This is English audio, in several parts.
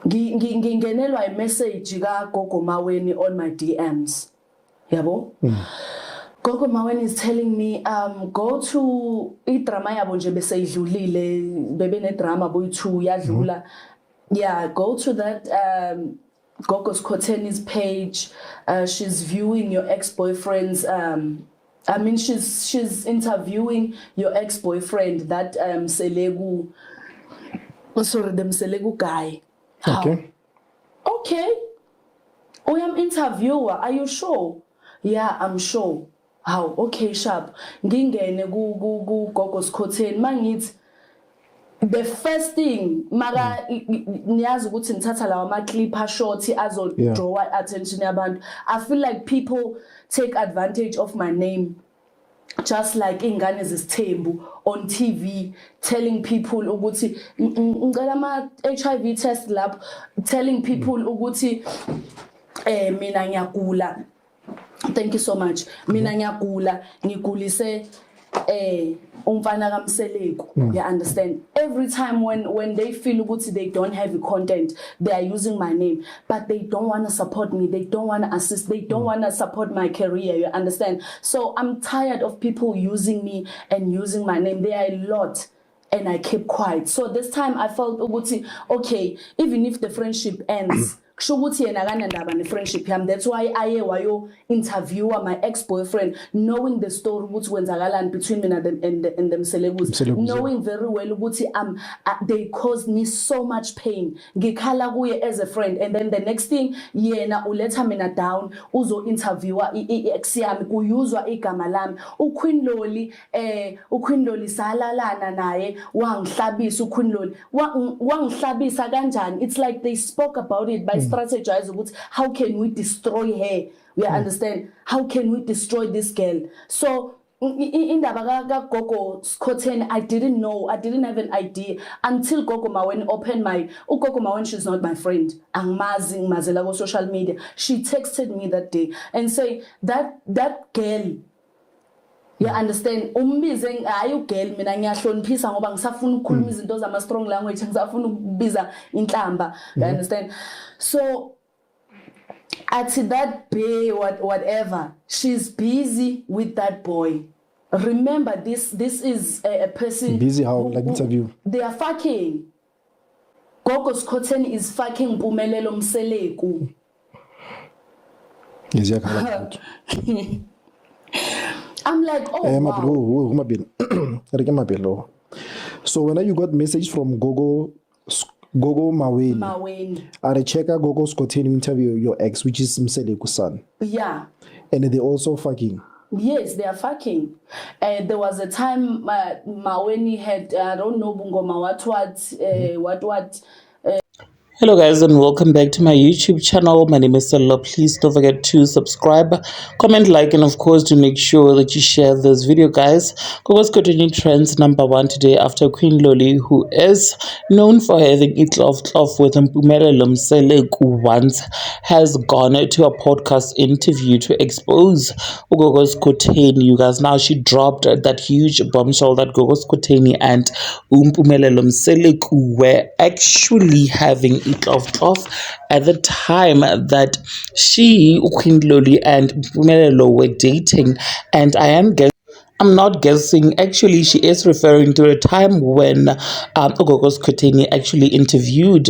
ngingenelwa i-message ka Gogo Maweni on my DMs. Yabo? Gogo Maweni is telling me go to idrama yabo nje bese idlulile bebe ne drama boy 2 yadlula. Yeah, go to that Gogo's Khotheni's page. She's viewing your ex-boyfriend's I mean she's interviewing your ex-boyfriend that Selegu the Selegu guy. Okay. Okay. Oh, I'm interviewer. Are you sure? Yeah, I'm sure. How? Okay, sharp. Ngingene ku Gogo's Khotheni mangithi the first thing mara niyazi ukuthi ngithatha lawa ama clip a short azo draw attention yabantu. I feel like people take advantage of my name. Just like ingane zesithembu on TV telling people ukuthi ngicela ama HIV test lab, telling people ukuthi mina ngiyagula. Thank you so much. Mina ngiyagula ngigulise umfana kaMseleku. You understand? Every time when they feel ukuthi they don't have the content, they are using my name, but they don't want to support me, they don't want to assist, they don't want to support my career. You understand? So I'm tired of people using me and using my name. There are a lot, and I kept quiet. So this time I felt ukuthi okay, even if the friendship ends, kushukuthi yena kanandaba ne friendship yami. That's why aye wayo interviewer my ex-boyfriend, knowing the story ukuthi kwenzakalani between me and them Selebus, knowing very well ukuthi they caused me so much pain. Ngikhala kuye as a friend, and then the next thing yena uletha mina down uzo interviewer ex yami kuyuzwa igama lami. uQueen Loli salalana naye wangihlabisa. uQueen Loli wangihlabisa kanjani? It's like they spoke about it by strategize about how can we destroy her. We understand how can we destroy this girl. So in the Gogo Khotheni, I didn't know, I didn't have an idea until Gogo Maweni opened my Gogo Maweni. She's not my friend. Angmazi mazela on social media. She texted me that day and say that girl. You understand? Umbize ayu girl mina ngiyahloniphisa ngoba ngisafuna ukukhuluma izinto zama strong language, ngisafuna ukubiza inhlamba. You understand? So at that bay whatever, she's busy with that boy. Remember this is a person busy how like interview. They are fucking. Gogo's Khotheni is fucking Mpumelelo Mseleku. I'm like, oh wow. So when you got message from Gogo Maweni, I check out Gogo's Khotheni interview your ex, which is Mseleku son. Yeah. And they also fucking. Yes, they are fucking. There was a time Maweni had I don't know Bungoma what. Hello guys and welcome back to my YouTube channel. My name is Sello. Please don't forget to subscribe, comment, like, and of course to make sure that you share this video, guys. Gogo's Khotheni trends #1 today after Queen Loli, who is known for having it off with Mpumelelo Mseleku once, has gone to a podcast interview to expose Gogo's Khotheni. You guys, now she dropped that huge bombshell that Gogo's Khotheni and Mpumelelo Mseleku were actually having it off at the time that Queen Loli and Mpumelelo were dating. And I'm not guessing, actually she is referring to a time when Gogo's Khotheni actually interviewed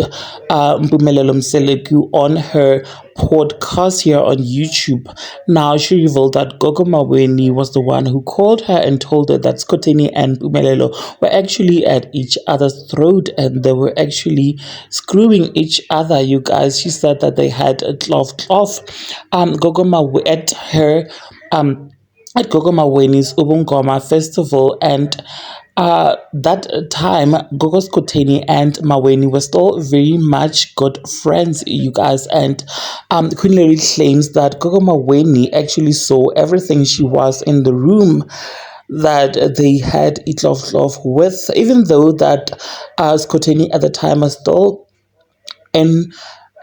Mpumelelo Mseleku on her podcast here on YouTube. Now she revealed that Gogo Maweni was the one who called her and told her that Khotheni and Mpumelelo were actually at each other's throat and they were actually screwing each other. You guys, she said that they had a cloth Gogo Maweni at her at Gogo Maweni's Ubungoma festival, and that time Gogo's Khotheni and Maweni were still very much good friends, you guys. And Queen Loli claims that Gogo Maweni actually saw everything. She was in the room that they had it love with, even though that Khotheni at the time was still in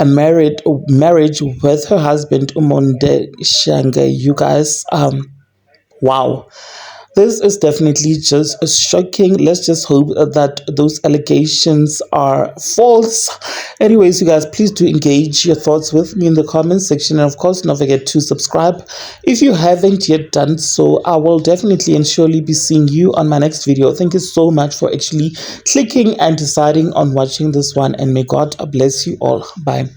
a marriage with her husband Umonde Shange. You guys, wow. this is definitely just shocking. Let's just hope that those allegations are false. Anyways, you guys, please do engage your thoughts with me in the comment section, and of course don't forget to subscribe if you haven't yet done so. I will definitely and surely be seeing you on my next video. Thank you so much for actually clicking and deciding on watching this one, and may God bless you all. Bye.